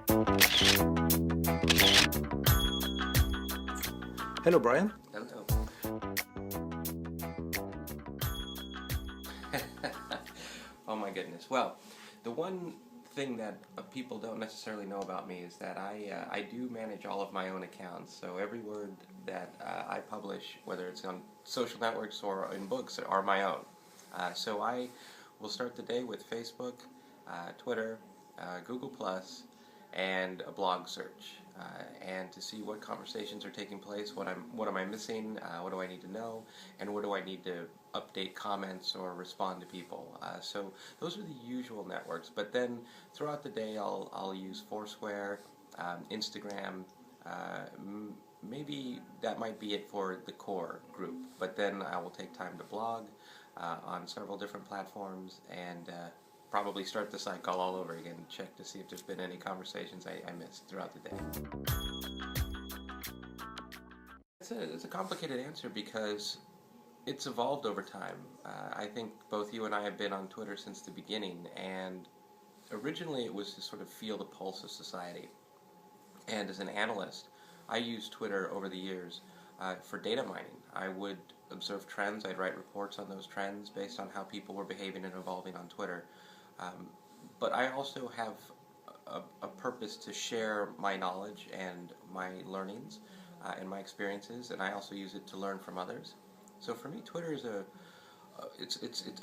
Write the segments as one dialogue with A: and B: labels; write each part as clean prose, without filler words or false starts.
A: Hello, Brian.
B: Hello. Oh my goodness. Well, the one thing that people don't necessarily know about me is that I do manage all of my own accounts. So every word that I publish, whether it's on social networks or in books, are my own. So I will start the day with Facebook, Twitter, Google Plus, and a blog search, and to see what conversations are taking place, what am I missing, what do I need to know, and what do I need to update comments or respond to people. So those are the usual networks. But then throughout the day, I'll use Foursquare, Instagram. Maybe that might be it for the core group. But then I will take time to blog on several different platforms and probably start the cycle all over again, check to see if there's been any conversations I missed throughout the day. It's a complicated answer because it's evolved over time. I think both you and I have been on Twitter since the beginning, and originally it was to sort of feel the pulse of society. And as an analyst, I used Twitter over the years for data mining. I would observe trends, I'd write reports on those trends based on how people were behaving and evolving on Twitter. But I also have a purpose to share my knowledge and my learnings and my experiences, and I also use it to learn from others. So for me, Twitter is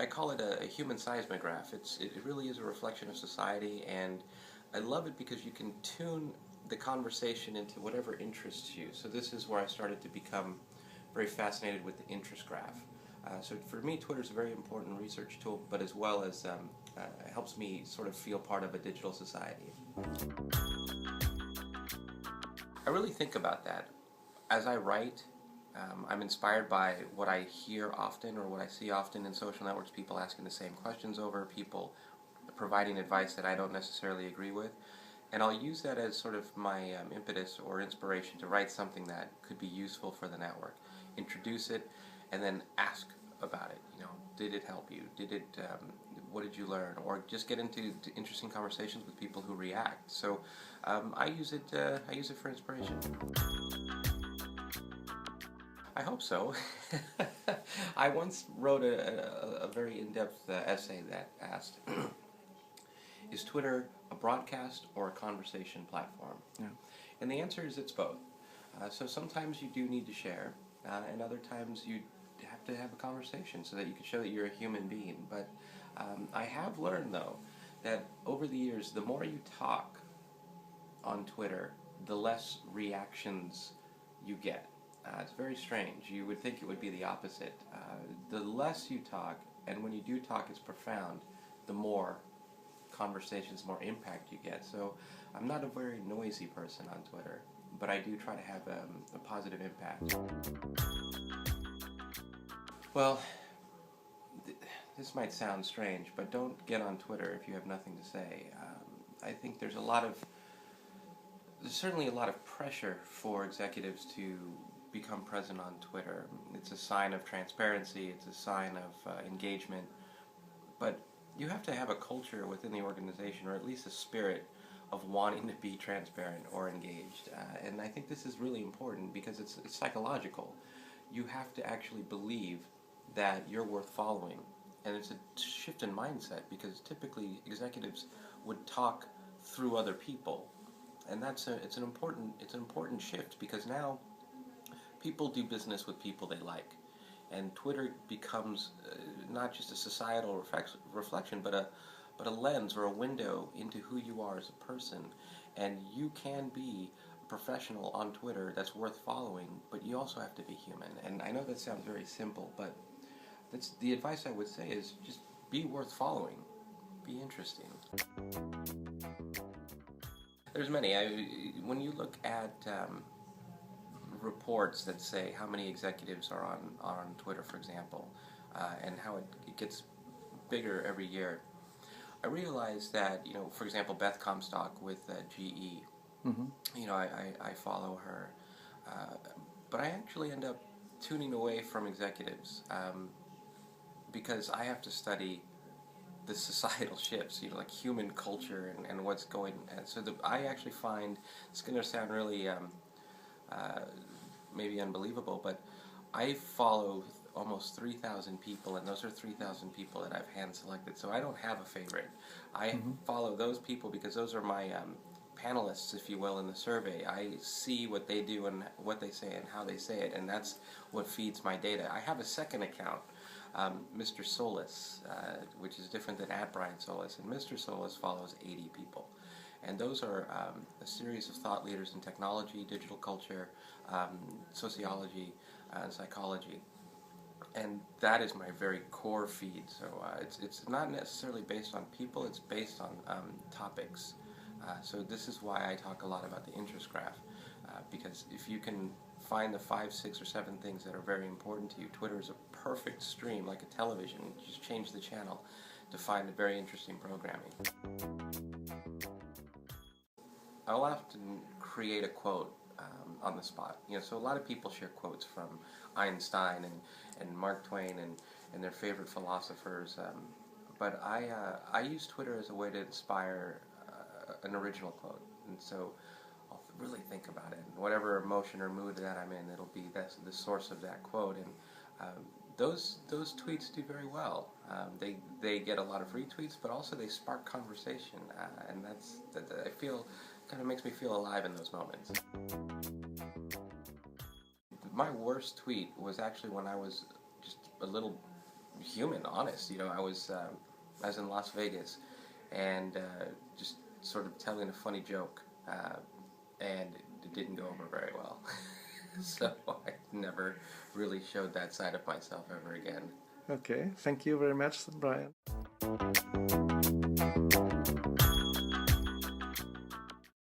B: I call it a human seismograph. It really is a reflection of society, and I love it because you can tune the conversation into whatever interests you. So this is where I started to become very fascinated with the interest graph. So for me, Twitter is a very important research tool, but as well as helps me sort of feel part of a digital society. I really think about that. As I write, I'm inspired by what I hear often or what I see often in social networks, people asking the same questions over, people providing advice that I don't necessarily agree with. And I'll use that as sort of my impetus or inspiration to write something that could be useful for the network. Introduce it, and then ask about it. Did it help you? What did you learn? Or just get into interesting conversations with people who react. So I use it for inspiration. I hope so. I once wrote a very in-depth essay that asked, is Twitter a broadcast or a conversation platform?
A: Yeah.
B: And the answer is it's both. So sometimes you do need to share, and other times you have to have a conversation so that you can show that you're a human being. But I have learned, though, that over the years, the more you talk on Twitter, the less reactions you get. It's very strange. You would think it would be the opposite. The less you talk, and when you do talk, it's profound, the more conversations, more impact you get. So I'm not a very noisy person on Twitter, but I do try to have a positive impact. Well, this might sound strange, but don't get on Twitter if you have nothing to say. I think there's certainly a lot of pressure for executives to become present on Twitter. It's a sign of transparency, it's a sign of engagement, but you have to have a culture within the organization, or at least a spirit of wanting to be transparent or engaged. And I think this is really important because it's psychological. You have to actually believe that you're worth following. And it's a shift in mindset because typically executives would talk through other people. And it's an important shift because now people do business with people they like. And Twitter becomes not just a societal reflection, but a lens or a window into who you are as a person. And you can be a professional on Twitter that's worth following, but you also have to be human. And I know that sounds very simple, but that's the advice I would say is just be worth following. Be interesting. There's many. When you look at reports that say how many executives are on Twitter, for example, and how it gets bigger every year, I realized that, for example, Beth Comstock with GE,
A: Mm-hmm.
B: I follow her, but I actually end up tuning away from executives because I have to study the societal shifts, like human culture and what's going. And so I actually find it's going to sound really uh, maybe unbelievable, but I follow almost 3,000 people, and those are 3,000 people that I've hand selected. So I don't have a favorite. I follow those people because those are my panelists, if you will, in the survey. I see what they do and what they say and how they say it, and that's what feeds my data. I have a second account, Mr. Solis, which is different than @BrianSolis, and Mr. Solis follows 80 people. And those are a series of thought leaders in technology, digital culture, sociology, and psychology. And that is my very core feed. So it's not necessarily based on people, it's based on topics. So this is why I talk a lot about the interest graph, because if you can find the 5, 6, or 7 things that are very important to you, Twitter is a perfect stream, like a television. You just change the channel to find a very interesting programming. I'll often create a quote on the spot. So a lot of people share quotes from Einstein and Mark Twain and their favorite philosophers. But I use Twitter as a way to inspire an original quote. And so I'll really think about it. And whatever emotion or mood that I'm in, it'll be the source of that quote. And those tweets do very well. They get a lot of retweets, but also they spark conversation. And that I feel kind of makes me feel alive in those moments. My worst tweet was actually when I was just a little human, honest. I was in Las Vegas and just sort of telling a funny joke, and it didn't go over very well. So I never really showed that side of myself ever again.
A: Okay, thank you very much, Brian.